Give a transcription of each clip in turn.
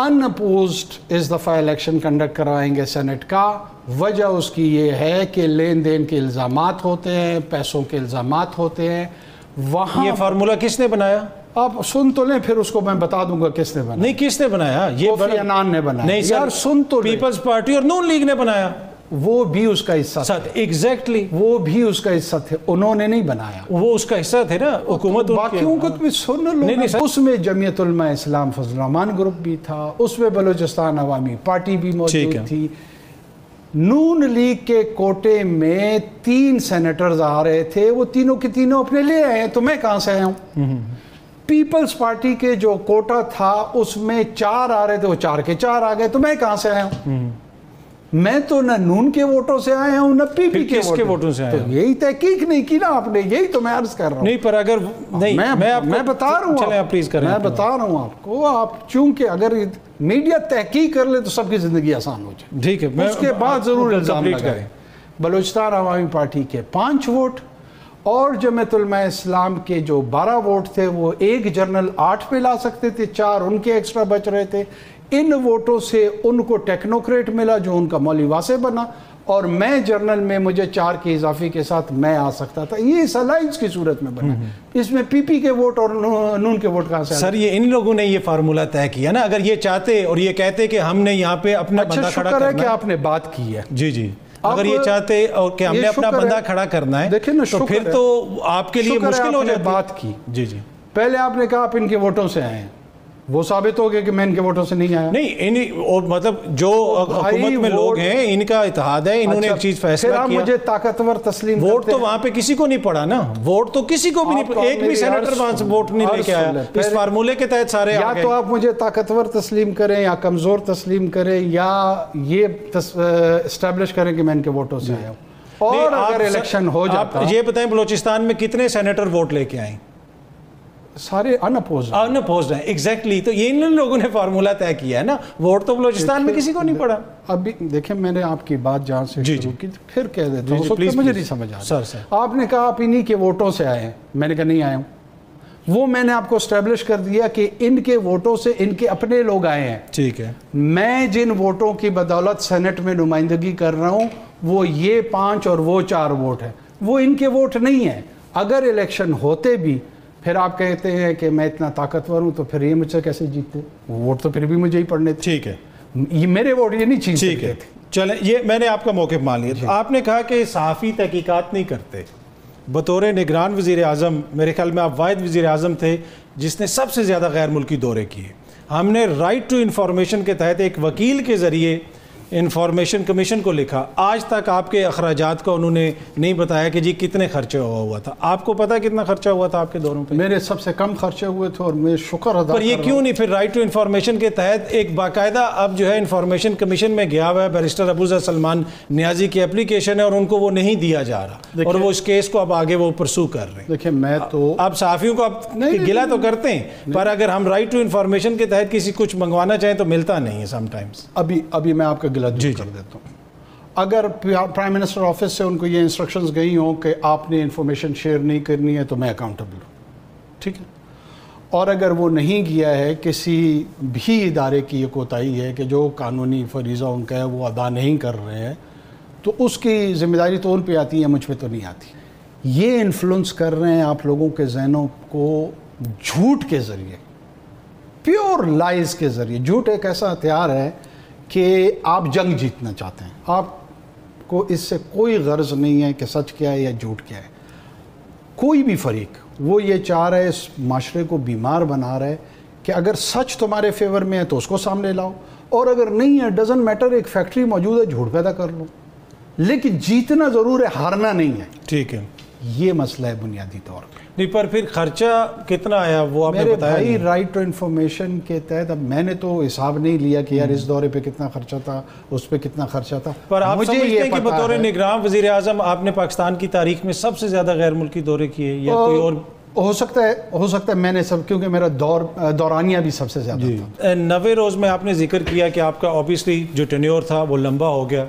ان opposed اس دفعہ election conduct کروائیں گے سینٹ کا. وجہ اس کی یہ ہے کہ لین دین کے الزامات ہوتے ہیں, پیسوں کے الزامات ہوتے ہیں. وہاں یہ فارمولا کس نے بنایا؟ آپ سن تو لیں, پھر اس کو میں بتا دوں گا کس نے بنایا. نہیں, کس نے بنایا؟ یہ کوفی عنان نے بنایا. نہیں یار سن تو لیں. پیپلز پارٹی اور نون لیگ نے بنایا. وہ بھی اس کا حصہ تھا. ایگزیکٹلی وہ بھی اس کا حصہ تھے, انہوں نے نہیں بنایا. وہ اس کا حصہ تھے نا, حکومت. باقیوں کو بھی سن لو. اس میں جمعیت علماء اسلام فضل الرحمان گروپ بھی تھا, اس میں بلوچستان عوامی پارٹی بھی موجود تھی. نون لیگ کے کوٹے میں 3 سینیٹرز آ رہے تھے, وہ تینوں کے تینوں اپنے لے آئے ہیں, تو میں کہاں سے آیا ہوں؟ پیپلز پارٹی کے جو کوٹا تھا اس میں 4 آ رہے تھے, وہ 4 کے 4 آ گئے, تو میں کہاں سے آیا ہوں؟ میں تو نہ نون کے ووٹوں سے آیا ہوں نہ پی پی کے ووٹوں سے. تو یہی تحقیق نہیں کی نا آپ نے, یہی تو میں عرض کر رہا ہوں. نہیں, پر اگر نہیں, میں بتا رہا ہوں, چلیں آپ پلیز کریں, میں بتا رہا ہوں آپ کو. آپ چونکہ اگر میڈیا تحقیق کر لے تو سب کی زندگی آسان ہو جائے. ٹھیک ہے, اس کے بعد ضرور الزام لگائیں. بلوچستان عوامی پارٹی کے 5 ووٹ اور جمعیت علماء اسلام کے جو 12 ووٹ تھے, وہ ایک جنرل 8 پہ لا سکتے تھے, 4 ان کے ایکسٹرا بچ رہے تھے. ان ووٹوں سے ان کو ٹیکنوکریٹ ملا جو ان کا مولی واسع بنا, اور میں جرنل میں مجھے 4 کے اضافی کے ساتھ میں آ سکتا تھا. یہ اس الائنس کی صورت میں بنا. اس میں پی پی کے ووٹ اور نون کے ووٹ کہاں سے؟ سر یہ ان لوگوں نے یہ فارمولا طے کیا نا. اگر یہ چاہتے اور یہ کہتے کہ ہم نے یہاں پہ اپنا بندہ کھڑا کرنا ہے. کہ آپ نے بات کی ہے. جی جی, اگر یہ چاہتے اور کہ ہم نے اپنا بندہ کھڑا کرنا ہے تو پھر تو آپ کے لیے مشکل ہو جاتی. بات کی. جی جی, پہلے آپ نے کہا آپ ان کے ووٹوں سے آئے ہیں, وہ ثابت ہو گیا کہ میں ان کے ووٹوں سے نہیں آیا. نہیں, اور مطلب جو حکومت میں لوگ ہیں ان کا اتحاد ہے, انہوں نے ایک چیز فیصلہ کیا. مجھے طاقتور تسلیم ووٹ تو وہاں پہ کسی کو نہیں پڑا نا, ووٹ تو کسی کو بھی نہیں, ایک بھی سینیٹر وہاں سے ووٹ نہیں لے کے آیا. اس فارمولے کے تحت سارے آ گئے. یا تو آپ مجھے طاقتور تسلیم کریں یا کمزور تسلیم کریں, یا یہ اسٹیبلش کریں کہ میں ان کے ووٹوں سے آیا ہوں. اور اگر الیکشن ہو جاتا, یہ بتائیں بلوچستان میں کتنے سینیٹر ووٹ لے کے آئیں؟ سارے ان اپوزڈ ہیں. ایگزیکٹلی, تو یہ ان لوگوں نے فارمولا طے کیا ہے نا. ووٹ تو بلوچستان میں کسی کو نہیں پڑا. ابھی دیکھیں, میں نے آپ کی بات جہاں سے شروع کی, پھر کہہ دیتا ہوں, مجھے نہیں سمجھ آ رہا. آپ نے کہا آپ انہی کے ووٹوں سے آئے ہیں, میں نے کہا نہیں آیا ہوں. وہ میں نے آپ کو اسٹیبلش کر دیا کہ ان کے ووٹوں سے ان کے اپنے لوگ آئے ہیں. ٹھیک ہے, میں جن ووٹوں کی بدولت سینٹ میں نمائندگی کر رہا ہوں وہ یہ 5 اور وہ 4 ووٹ ہیں, وہ ان کے ووٹ نہیں ہیں. اگر الیکشن ہوتے بھی پھر آپ کہتے ہیں کہ میں اتنا طاقتور ہوں, تو پھر یہ مجھ سے کیسے جیتتے؟ ووٹ تو پھر بھی مجھے ہی پڑنے تھے. ٹھیک ہے, یہ میرے ووٹ یہ نہیں چھین سکتے تھے. چلیں, یہ میں نے آپ کا موقف مان لیا. آپ نے کہا کہ صحافی تحقیقات نہیں کرتے. بطور نگران وزیر اعظم میرے خیال میں آپ واحد وزیر اعظم تھے جس نے سب سے زیادہ غیر ملکی دورے کیے. ہم نے رائٹ ٹو انفارمیشن کے تحت ایک وکیل کے ذریعے انفارمیشن کمیشن کو لکھا. آج تک آپ کے اخراجات کا انہوں نے نہیں بتایا کہ جی کتنے خرچہ ہوا تھا. آپ کو پتا کتنا خرچہ ہوا تھا آپ کے دوروں پہ؟ میرے سب سے کم خرچے ہوئے تھے, اور میں شکر ادا. پر یہ کیوں نہیں پھر رائٹ ٹو انفارمیشن کے تحت ایک باقاعدہ اب جو ہے انفارمیشن کمیشن میں گیا ہوا ہے, بیرسٹر ابوذر سلمان نیازی کی اپلیکیشن ہے, اور ان کو وہ نہیں دیا جا رہا, اور وہ اس کیس کو اب آگے وہ پرسو کر رہے ہیں. دیکھیں, میں تو آپ صحافیوں کو اب گلا تو کرتے ہیں, پر اگر ہم رائٹ ٹو انفارمیشن کے تحت کسی کچھ منگوانا چاہیں تو ملتا نہیں ہے سم ٹائمز. ابھی میں آپ کا گلا دور کر دیتا ہوں. اگر پرائم منسٹر آفس سے ان کو یہ انسٹرکشنز گئی ہوں کہ آپ نے انفارمیشن شیئر نہیں کرنی ہے, تو میں اکاؤنٹیبل ہوں, ٹھیک ہے. اور اگر وہ نہیں کیا ہے, کسی بھی ادارے کی یہ کوتاہی ہے کہ جو قانونی فریضہ ان کا ہے وہ ادا نہیں کر رہے ہیں, تو اس کی ذمہ داری تو ان پہ آتی ہے, مجھ پہ تو نہیں آتی. یہ انفلوئنس کر رہے ہیں آپ لوگوں کے ذہنوں کو جھوٹ کے ذریعے, پیور لائز کے ذریعے. جھوٹ ایک ایسا ہتھیار ہے کہ آپ جنگ جیتنا چاہتے ہیں, آپ کو اس سے کوئی غرض نہیں ہے کہ سچ کیا ہے یا جھوٹ کیا ہے. کوئی بھی فریق وہ یہ چاہ رہا ہے, اس معاشرے کو بیمار بنا رہا ہے کہ اگر سچ تمہارے فیور میں ہے تو اس کو سامنے لاؤ, اور اگر نہیں ہے ڈزنٹ میٹر, ایک فیکٹری موجود ہے, جھوٹ پیدا کر لو, لیکن جیتنا ضرور ہے, ہارنا نہیں ہے. ٹھیک ہے, یہ مسئلہ ہے بنیادی طور پہ. نہیں, پر پھر خرچہ کتنا آیا وہ آپ نے بتایا؟ میرے بھائی رائٹ ٹو انفارمیشن کے تحت اب میں نے تو حساب نہیں لیا کہ یار اس دورے پہ کتنا خرچہ تھا, اس پہ کتنا خرچہ تھا. پر آپ سمجھتے ہیں کہ بطور نگران وزیر اعظم آپ نے پاکستان کی تاریخ میں سب سے زیادہ غیر ملکی دورے کیے, یا کوئی اور؟ ہو سکتا ہے میں نے سب, کیونکہ میرا دورانیہ بھی سب سے زیادہ تھا. 90 روز میں آپ نے ذکر کیا کہ آپ کا اوبیسلی جو ٹینیور تھا وہ لمبا ہو گیا.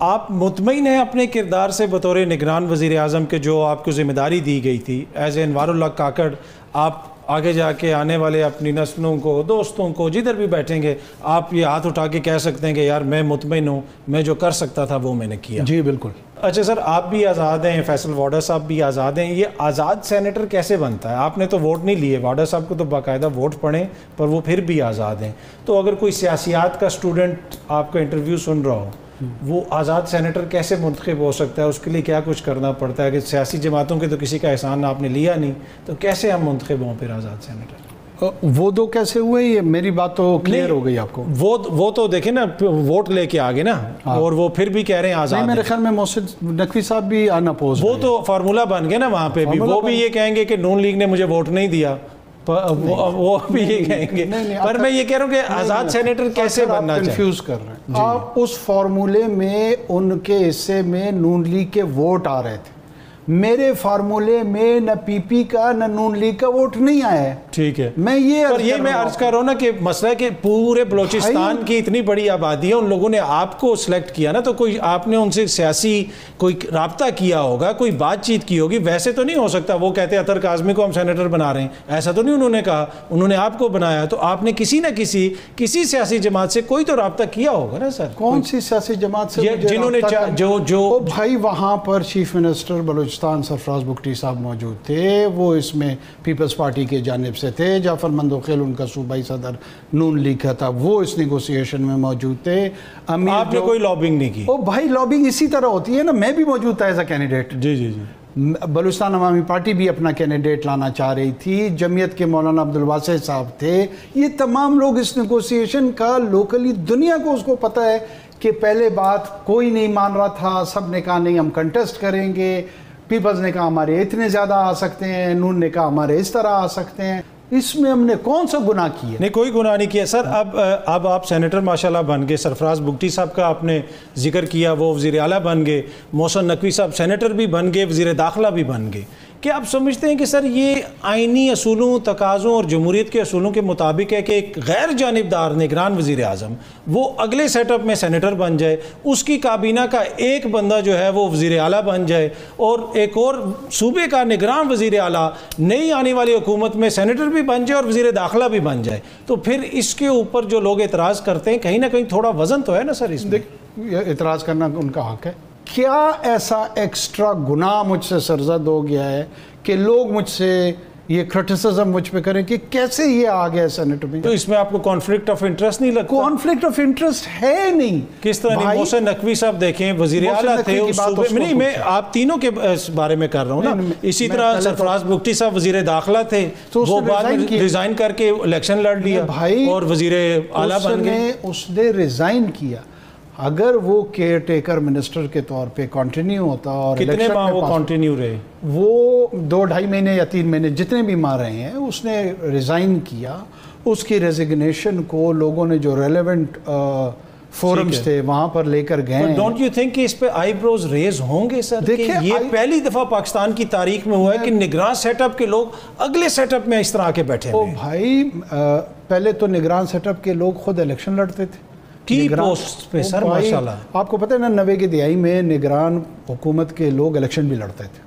آپ مطمئن ہیں اپنے کردار سے بطور نگران وزیر اعظم کے جو آپ کو ذمہ داری دی گئی تھی ایز اے انوار اللہ کاکڑ؟ آپ آگے جا کے آنے والے اپنی نسلوں کو، دوستوں کو، جدھر بھی بیٹھیں گے آپ یہ ہاتھ اٹھا کے کہہ سکتے ہیں کہ یار میں مطمئن ہوں، میں جو کر سکتا تھا وہ میں نے کیا. جی بالکل. اچھا سر، آپ بھی آزاد ہیں، فیصل واڈا صاحب بھی آزاد ہیں. یہ آزاد سینیٹر کیسے بنتا ہے؟ آپ نے تو ووٹ نہیں لیے، واڈا صاحب کو تو باقاعدہ ووٹ پڑے، پر وہ پھر بھی آزاد ہیں. تو اگر کوئی سیاسیات کا اسٹوڈنٹ آپ کا انٹرویو سن رہا ہو، وہ آزاد سینیٹر کیسے منتخب ہو سکتا ہے؟ اس کے لیے کیا کچھ کرنا پڑتا ہے؟ کہ سیاسی جماعتوں کے تو کسی کا احسان آپ نے لیا نہیں، تو کیسے ہم منتخب ہوں پھر آزاد سینیٹر؟ وہ دو کیسے ہوئے؟ یہ میری بات تو کلیئر ہو گئی آپ کو. وہ تو دیکھیں نا، ووٹ لے کے آگے نا، اور وہ پھر بھی کہہ رہے ہیں آزاد. میرے خیال میں محسن نقوی صاحب بھی آنا پوز، وہ تو فارمولا بن گیا نا وہاں پہ بھی. وہ بھی یہ کہیں گے کہ نون لیگ نے مجھے ووٹ نہیں دیا، وہ بھی یہ کہیں گے. پر میں یہ کہہ رہا ہوں کہ آزاد سینیٹر کیسے بننا چاہیے؟ کنفیوز کر رہے ہیں آپ. اس فارمولے میں ان کے حصے میں نون لیگ کے ووٹ آ رہے تھے، میرے فارمولے میں نہ پی پی کا نہ نون لیگ کا ووٹ نہیں آیا ہے. ٹھیک ہے، میں یہ میں عرض کر رہا ہوں نا کہ مسئلہ ہے کہ پورے بلوچستان کی اتنی بڑی آبادی ہے، ان لوگوں نے آپ کو سلیکٹ کیا نا، تو کوئی آپ نے ان سے سیاسی کوئی رابطہ کیا ہوگا، کوئی بات چیت کی ہوگی. ویسے تو نہیں ہو سکتا وہ کہتے اطہر کاظمی کو ہم سینیٹر بنا رہے ہیں، ایسا تو نہیں انہوں نے کہا. انہوں نے آپ کو بنایا، تو آپ نے کسی نہ کسی سیاسی جماعت سے کوئی تو رابطہ کیا ہوگا نا سر. کون سی سیاسی جماعت سے؟ جنہوں نے جو بھائی وہاں پر چیف منسٹر بلوچستان سرفراز بگٹی صاحب موجود تھے، وہ اس میں پیپلز پارٹی کی جانب سے تھے. جعفر مندوخیل ان کا صوبائی صدر نون لیگ کا تھا، وہ اس نیگوسیشن میں موجود تھے. آپ نے کوئی لابنگ نہیں کی؟ بھائی لابنگ اسی طرح ہوتی ہے نا. میں بھی موجود تھا ایز اے کینڈیڈیٹ. جی جی جی. بلوچستان عوامی پارٹی بھی اپنا کینڈیڈیٹ لانا چاہ رہی تھی، جمعیت کے مولانا عبدالواسع صاحب تھے. یہ تمام لوگ اس نیگوسیشن کا لوکلی دنیا کو اس کو پتہ ہے کہ پہلے بات کوئی نہیں مان رہا تھا، سب نے کہا نہیں ہم کنٹیسٹ کریں گے. پیپلز نے کہا ہمارے اتنے زیادہ آ سکتے ہیں، نون نے کہا ہمارے اس طرح آ سکتے ہیں. اس میں ہم نے کون سا گناہ کیا؟ نہیں، کوئی گناہ نہیں کیا سر. اب آپ سینیٹر ماشاءاللہ بن گئے. سرفراز بگٹی صاحب کا آپ نے ذکر کیا، وہ وزیر اعلیٰ بن گئے. محسن نقوی صاحب سینیٹر بھی بن گئے، وزیر داخلہ بھی بن گئے. کیا آپ سمجھتے ہیں کہ سر یہ آئینی اصولوں، تقاضوں اور جمہوریت کے اصولوں کے مطابق ہے کہ ایک غیر جانبدار نگران وزیر اعظم وہ اگلے سیٹ اپ میں سینیٹر بن جائے، اس کی کابینہ کا ایک بندہ جو ہے وہ وزیر اعلیٰ بن جائے، اور ایک اور صوبے کا نگران وزیر اعلیٰ نئی آنے والی حکومت میں سینیٹر بھی بن جائے اور وزیر داخلہ بھی بن جائے؟ تو پھر اس کے اوپر جو لوگ اعتراض کرتے ہیں، کہیں نہ کہیں تھوڑا وزن تو ہے نا سر اس میں. اعتراض کرنا ان کا حق ہے. کیا ایسا ایکسٹرا گناہ مجھ سے سرزد ہو گیا ہے کہ لوگ مجھ سے یہ کرٹیسزم مجھ پہ کریں کہ کیسے یہ آ گیا سینیٹ میں؟ تو اس میں آپ کو کانفلکٹ آف انٹرسٹ نہیں لگتا؟ کانفلکٹ آف انٹرسٹ ہے نہیں. کس طرح نہیں؟ محسن نقوی صاحب دیکھیں وزیر اعلیٰ تھے اس صوبے میں. نہیں، میں آپ تینوں کے بارے میں کر رہا ہوں نا. اسی طرح سرفراز بگٹی صاحب وزیر داخلہ تھے، وہ بعد میں ریزائن کر کے الیکشن لڑ لیا اور وزیر اعلیٰ بن گئے. اس نے ریزائن کیا. اگر وہ کیئر ٹیکر منسٹر کے طور پہ کنٹینیو ہوتا اور کتنے ماہ وہ کنٹینیو رہے؟ وہ 2-2.5 مہینے یا 3 مہینے جتنے بھی ماہ رہے ہیں. اس نے ریزائن کیا. اس کی ریزگنیشن کو لوگوں نے جو ریلیونٹ فورمز تھے وہاں پر لے کر گئے. ڈونٹ یو تھنک کہ اس پہ آئی بروز ریز ہوں گے سر؟ دیکھیں یہ پہلی دفعہ پاکستان کی تاریخ میں ہوا ہے کہ نگران سیٹ اپ کے لوگ اگلے سیٹ اپ میں اس طرح کے بیٹھے ہیں. بھائی پہلے تو نگران سیٹ اپ کے لوگ خود الیکشن لڑتے تھے کی پوسٹ پہ سر. ماشاءاللہ آپ کو پتہ ہے نا 90 کی دہائی میں نگران حکومت کے لوگ الیکشن بھی لڑتے تھے.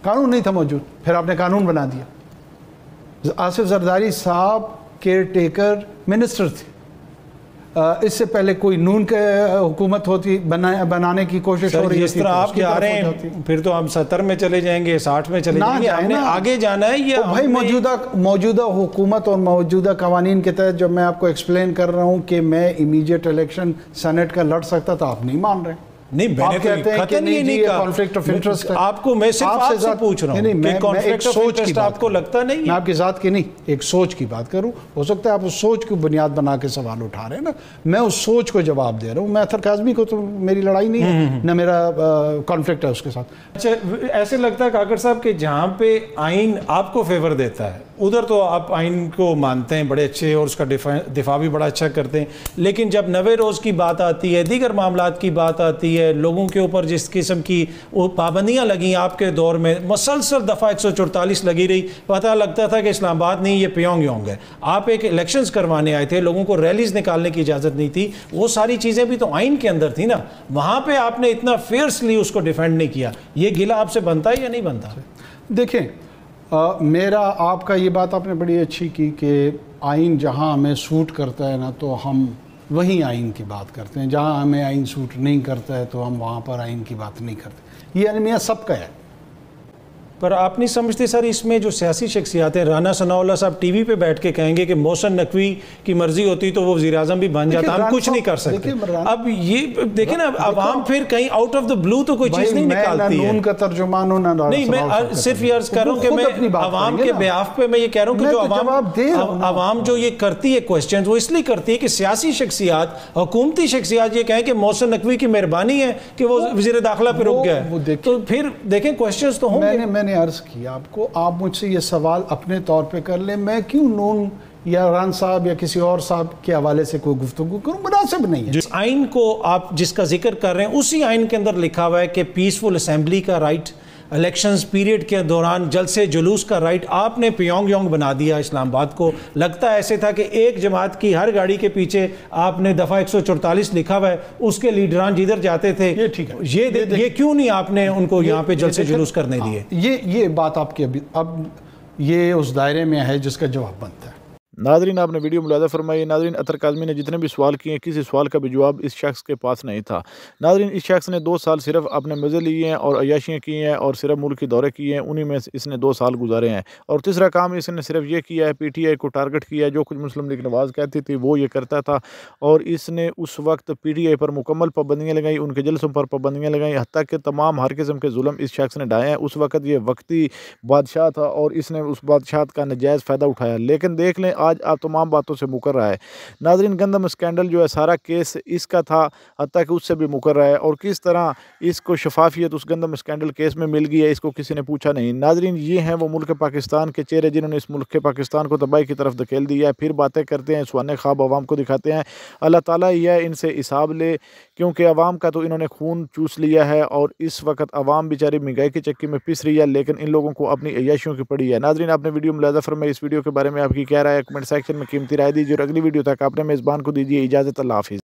قانون نہیں تھا موجود، پھر آپ نے قانون بنا دیا. آصف زرداری صاحب کیئر ٹیکر منسٹر تھے. اس سے پہلے کوئی نون کے حکومت ہوتی بنانے کی کوشش ہو رہی ہے. اس طرح آپ جا رہے ہیں پھر تو ہم 70 میں چلے جائیں گے، 60 میں چلے جائیں گے. ہم نے آگے جانا ہے. یہ بھائی موجودہ حکومت اور موجودہ قوانین کے تحت جب میں آپ کو ایکسپلین کر رہا ہوں کہ میں امیڈیٹ الیکشن سینیٹ کا لڑ سکتا تھا، آپ نہیں مان رہے. نہیں، میں نے کہتے ہیں کہ نہیں کہا کانفلکٹ آف انٹرسٹ ہے. آپ کو میں صرف آپ سے پوچھ رہا ہوں کہ کانفلکٹ آف انٹرسٹ آپ کو لگتا نہیں ہے؟ میں آپ کی ذات کی نہیں، ایک سوچ کی بات کروں. ہو سکتا ہے آپ اس سوچ کو بنیاد بنا کے سوال اٹھا رہے ہیں نا. میں اس سوچ کو جواب دے رہا ہوں. میں اطہر کاظمی کو تو میری لڑائی نہیں ہے، نہ میرا کانفلکٹ ہے اس کے ساتھ. اچھا، ایسے لگتا ہے کاکڑ صاحب کہ جہاں پہ آئین آپ کو فیور دیتا ہے ادھر تو آپ آئین کو مانتے ہیں بڑے اچھے اور اس کا دفاع بھی بڑا اچھا کرتے ہیں، لیکن جب 90 روز کی بات آتی ہے، دیگر معاملات کی بات آتی ہے، لوگوں کے اوپر جس قسم کی وہ پابندیاں لگیں آپ کے دور میں، مسلسل دفعہ 144 لگی رہی، پتہ لگتا تھا کہ اسلام آباد نہیں یہ پیونگ یونگ ہے. آپ ایک الیکشنز کروانے آئے تھے، لوگوں کو ریلیز نکالنے کی اجازت نہیں تھی. وہ ساری چیزیں بھی تو آئین کے اندر تھی نا. وہاں پہ آپ نے اتنا فیئرسلی اس کو ڈیفینڈ نہیں کیا. یہ گلہ آپ سے بنتا ہے یا نہیں بنتا؟ دیکھیں میرا آپ کا یہ بات آپ نے بڑی اچھی کی کہ آئین جہاں ہمیں سوٹ کرتا ہے نا تو ہم وہیں آئین کی بات کرتے ہیں، جہاں ہمیں آئین سوٹ نہیں کرتا ہے تو ہم وہاں پر آئین کی بات نہیں کرتے. یہ المیہ سب کا ہے. پر آپ نہیں سمجھتے سر اس میں جو سیاسی شخصیات ہیں، رانا ثناء اللہ صاحب ٹی وی پہ بیٹھ کے کہیں گے کہ محسن نقوی کی مرضی ہوتی تو وہ وزیر اعظم بھی بن جاتا، ہم کچھ نہیں کر سکتے. اب یہ دیکھیں نا، عوام پھر کہیں آؤٹ آف دا بلو تو کوئی چیز نہیں نکالتی ہے. نون کا ترجمان ہوں نہیں، میں صرف یہ عرض کر رہا ہوں کہ میں عوام کے بیاف پہ میں یہ کہہ رہا ہوں کہ جو عوام جو یہ کرتی ہے کوشچن، وہ اس لیے کرتی ہے کہ سیاسی شخصیات، حکومتی شخصیات یہ کہیں کہ محسن نقوی کی مہربانی ہے کہ وہ وزیر داخلہ پہ رک گیا ہے، تو پھر دیکھیں کوشچنز تو ہوں گے. میں نے عرض کیا آپ کو، آپ مجھ سے یہ سوال اپنے طور پہ کر لیں، میں کیوں نون یا ران صاحب یا کسی اور صاحب کے حوالے سے کوئی گفتگو کروں؟ مناسب نہیں ہے. جس آئین کو آپ جس کا ذکر کر رہے ہیں اسی آئین کے اندر لکھا ہوا ہے کہ پیسفل اسمبلی کا رائٹ، الیکشنز پیریڈ کے دوران جلسے جلوس کا رائٹ. آپ نے پیونگ یونگ بنا دیا اسلام آباد کو. لگتا ایسے تھا کہ ایک جماعت کی ہر گاڑی کے پیچھے آپ نے دفعہ 144 لکھا ہوا ہے، اس کے لیڈران جدھر جاتے تھے. یہ کیوں نہیں آپ نے ان کو یہاں پہ جلسے جلوس کرنے دیے؟ یہ بات آپ کی اب یہ اس دائرے میں ہے جس کا جواب بنتا ہے. ناظرین، آپ نے ویڈیو ملاحظہ فرمائی. ناظرین، اطہر کاظمی نے جتنے بھی سوال کیے ہیں کسی سوال کا بھی جواب اس شخص کے پاس نہیں تھا. ناظرین، اس شخص نے 2 سال صرف اپنے مزے لیے ہیں اور عیاشیاں کی ہیں اور صرف ملک کی دورے کیے ہیں، انہی میں اس نے 2 سال گزارے ہیں. اور تیسرا کام اس نے صرف یہ کیا ہے، پی ٹی آئی کو ٹارگٹ کیا ہے. جو کچھ مسلم لیگ نواز کہتی تھی وہ یہ کرتا تھا، اور اس نے اس وقت پی ٹی آئی پر مکمل پابندیاں لگائیں، ان کے جلسوں پر پابندیاں لگائیں، حتیٰ کہ تمام ہر قسم کے ظلم اس شخص نے ڈھائے ہیں. اس وقت یہ وقتی بادشاہ تھا اور اس نے اس بادشاہت کا ناجائز فائدہ اٹھایا. لیکن دیکھ لیں آج آپ تمام باتوں سے مکر رہا ہے. ناظرین، گندم اسکینڈل جو ہے سارا کیس اس کا تھا، حتیٰ کہ اس سے بھی مکر رہا ہے. اور کس طرح اس کو شفافیت اس گندم اسکینڈل کیس میں مل گئی ہے، اس کو کسی نے پوچھا نہیں. ناظرین، یہ ہیں وہ ملک پاکستان کے چہرے جنہوں نے اس ملک کے پاکستان کو تباہی کی طرف دھکیل دیا ہے. پھر باتیں کرتے ہیں، سوانے خواب عوام کو دکھاتے ہیں. اللہ تعالیٰ یہ ان سے حساب لے، کیونکہ عوام کا تو انہوں نے خون چوس لیا ہے اور اس وقت عوام بیچاری مہنگائی کی چکی میں پس رہی ہے، لیکن ان لوگوں کو اپنی عیاشیوں کی پڑی ہے. ناظرین، آپ نے ویڈیو ملاحظہ فرمائی. اس ویڈیو کے بارے میں آپ کی کیا رائے ہے؟ کمنٹ سیکشن میں قیمتی رائے دیجیے، اور اگلی ویڈیو تک آپ نے میزبان کو دیجیے اجازت. اللہ حافظ.